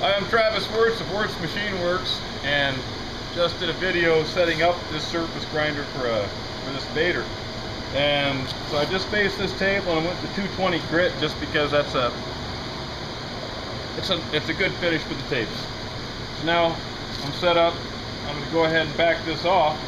Hi, I'm Travis Wuertz of Wuertz Machine Works, and just did a video setting up this surface grinder for this baiter. And so I just faced this table and I went to 220 grit just because that's it's a good finish for the table. So now I'm set up. I'm going to go ahead and back this off.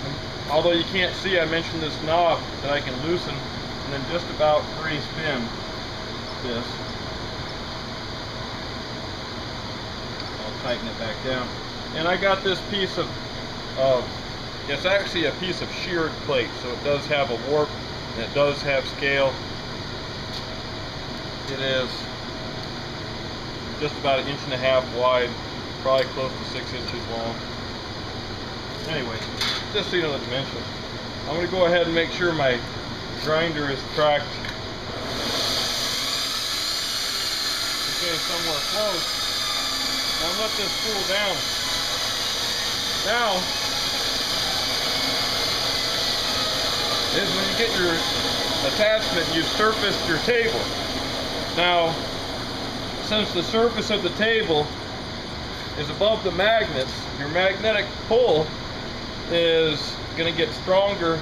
And although you can't see, I mentioned this knob that I can loosen and then just about free spin this. Tighten it back down, and I got this piece of it's actually a piece of sheared plate, so it does have a warp and it does have scale. It is just about 1.5 inches wide, probably close to 6 inches long. Anyway, just so you know the dimensions, I'm going to go ahead and make sure my grinder is tracked somewhere close. Now let this cool down. Now is when you get your attachment, you've surfaced your table. Now, since the surface of the table is above the magnets, your magnetic pull is going to get stronger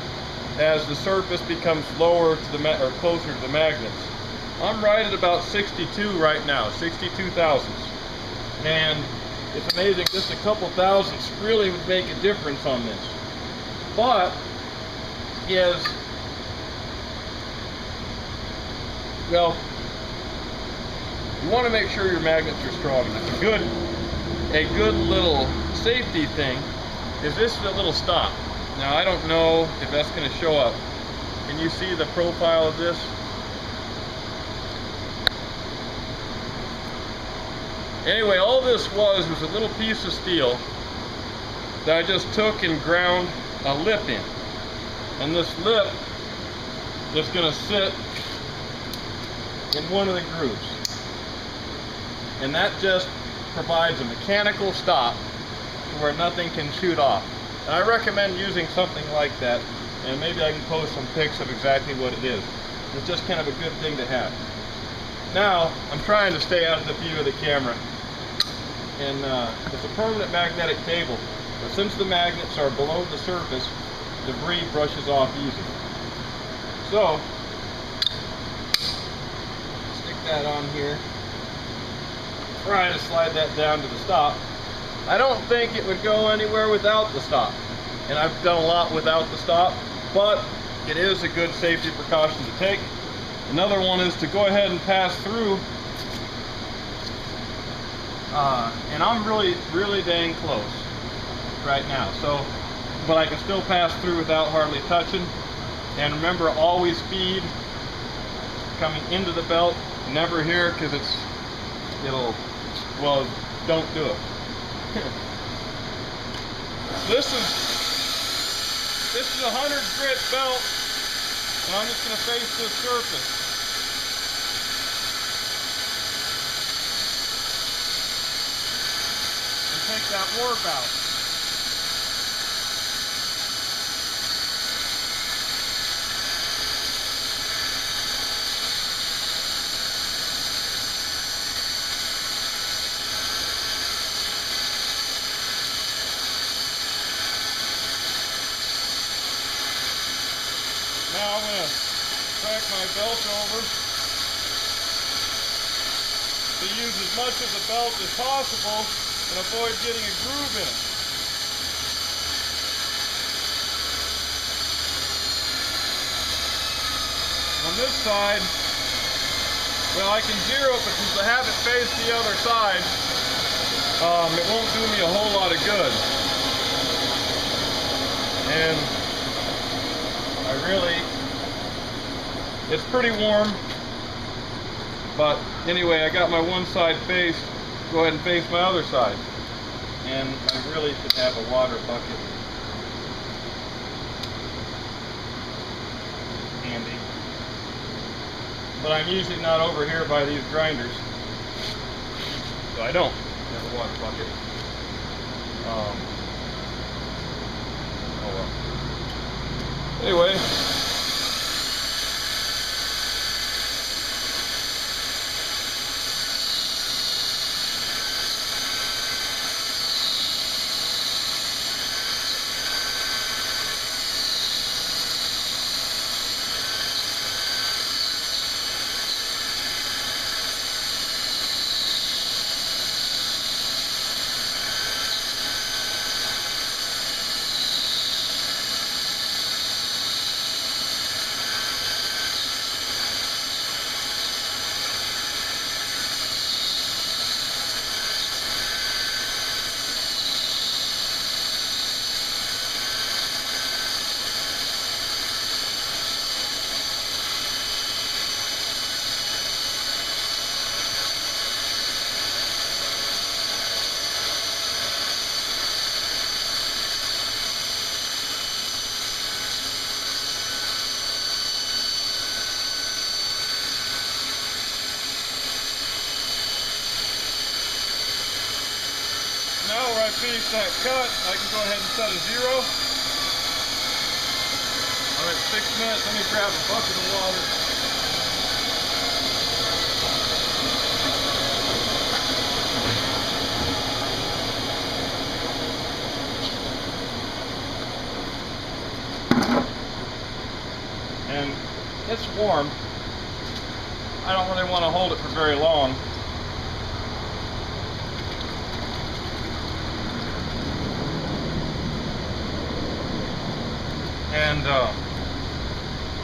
as the surface becomes lower to the or closer to the magnets. I'm right at about 62 right now, 62 thousandths. And it's amazing, just a couple thousandths really would make a difference on this. But well, you want to make sure your magnets are strong enough. A good little safety thing is this little stop. Now I don't know if that's going to show up. Can you see the profile of this? Anyway, all this was a little piece of steel that I just took and ground a lip in. And this lip is going to sit in one of the grooves. And that just provides a mechanical stop to where nothing can shoot off. And I recommend using something like that, and maybe I can post some pics of exactly what it is. It's just kind of a good thing to have. Now, I'm trying to stay out of the view of the camera. And it's a permanent magnetic table, but since the magnets are below the surface, debris brushes off easy. So, stick that on here. Try to slide that down to the stop. I don't think it would go anywhere without the stop, and I've done a lot without the stop, but it is a good safety precaution to take. Another one is to go ahead and pass through. And I'm really dang close right now, so, but I can still pass through without hardly touching. And remember, always feed coming into the belt, never here, because well, don't do it. This is a 100 grit belt, and I'm just going to face this surface. Take that warp out. Now I'm going to crack my belt over to use as much of the belt as possible and avoid getting a groove in it. On this side, well, I can zero it, but since I have it face the other side, it won't do me a whole lot of good. And it's pretty warm, but anyway, I got my one side faced. Go ahead and face my other side, and I really should have a water bucket handy, but I'm usually not over here by these grinders, so I don't have a water bucket. Oh well. Anyway, now where I finished that cut, I can go ahead and set a 0. I'm at 6 minutes. Let me grab a bucket of water. And it's warm. I don't really want to hold it for very long. And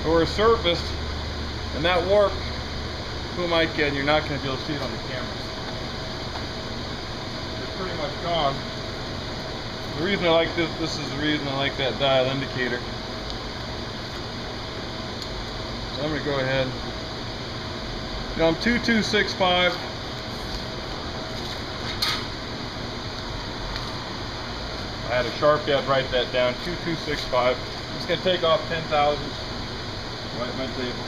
so we're surfaced, and that warp, who am I kidding? You're not going to be able to see it on the camera. It's pretty much gone. The reason I like this is the reason I like that dial indicator. So I'm going to go ahead. You know, I'm 2265. I had a Sharpie, I'd write that down, 2265. I'm just going to take off 10 thousandths. Right at my table.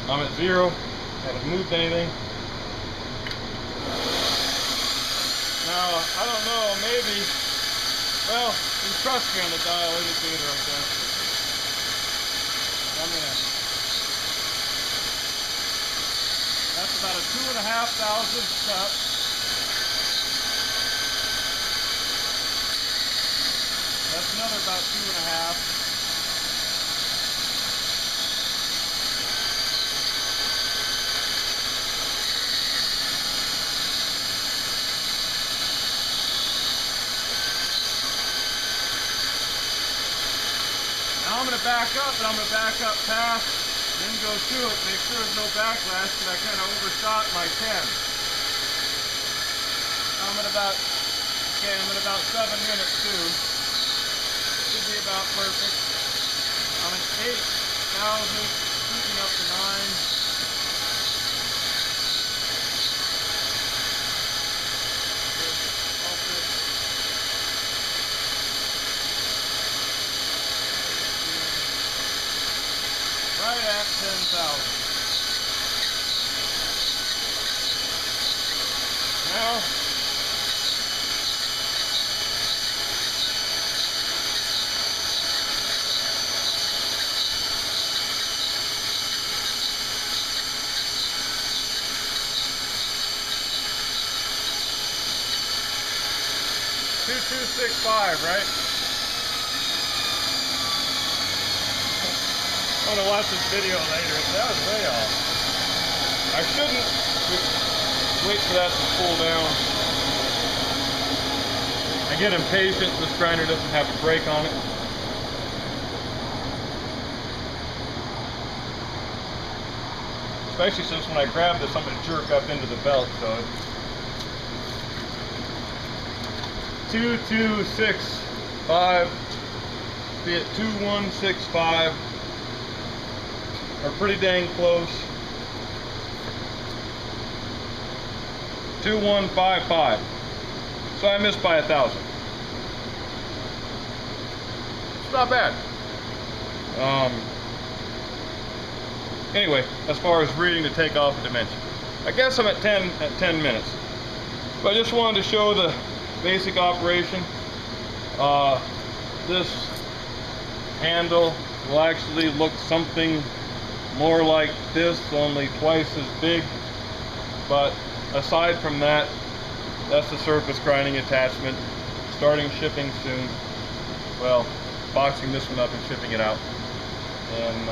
I'm at 0. Haven't moved anything. Now, I don't know, maybe, well, you trust me on the dial indicator, I guess. I'm gonna, that's about a 2.5 thousandths cut. That's another about 2.5. Now I'm going to back up, and I'm going to back up past, then go to it, make sure there's no backlash, because I kind of overshot my 10. Now I'm at about, okay, I'm at about 7 minutes too. Should be about perfect. I'm at 8,000, shooting up to 9. Right at 10,000. Now, $2,265, right? I'm gonna watch this video later. That was way off. I shouldn't wait for that to cool down. I get impatient. This grinder doesn't have a brake on it. Especially since when I grab this, I'm gonna jerk up into the belt. So 2265, be at 2165. Are pretty dang close. 2155. So I missed by 1,000. It's not bad. Anyway, as far as reading the takeoff dimension, I guess I'm at 10 minutes. But I just wanted to show the basic operation. This handle will actually look something more like this, only twice as big. But aside from that, that's the surface grinding attachment. Starting shipping soon. Well, boxing this one up and shipping it out. And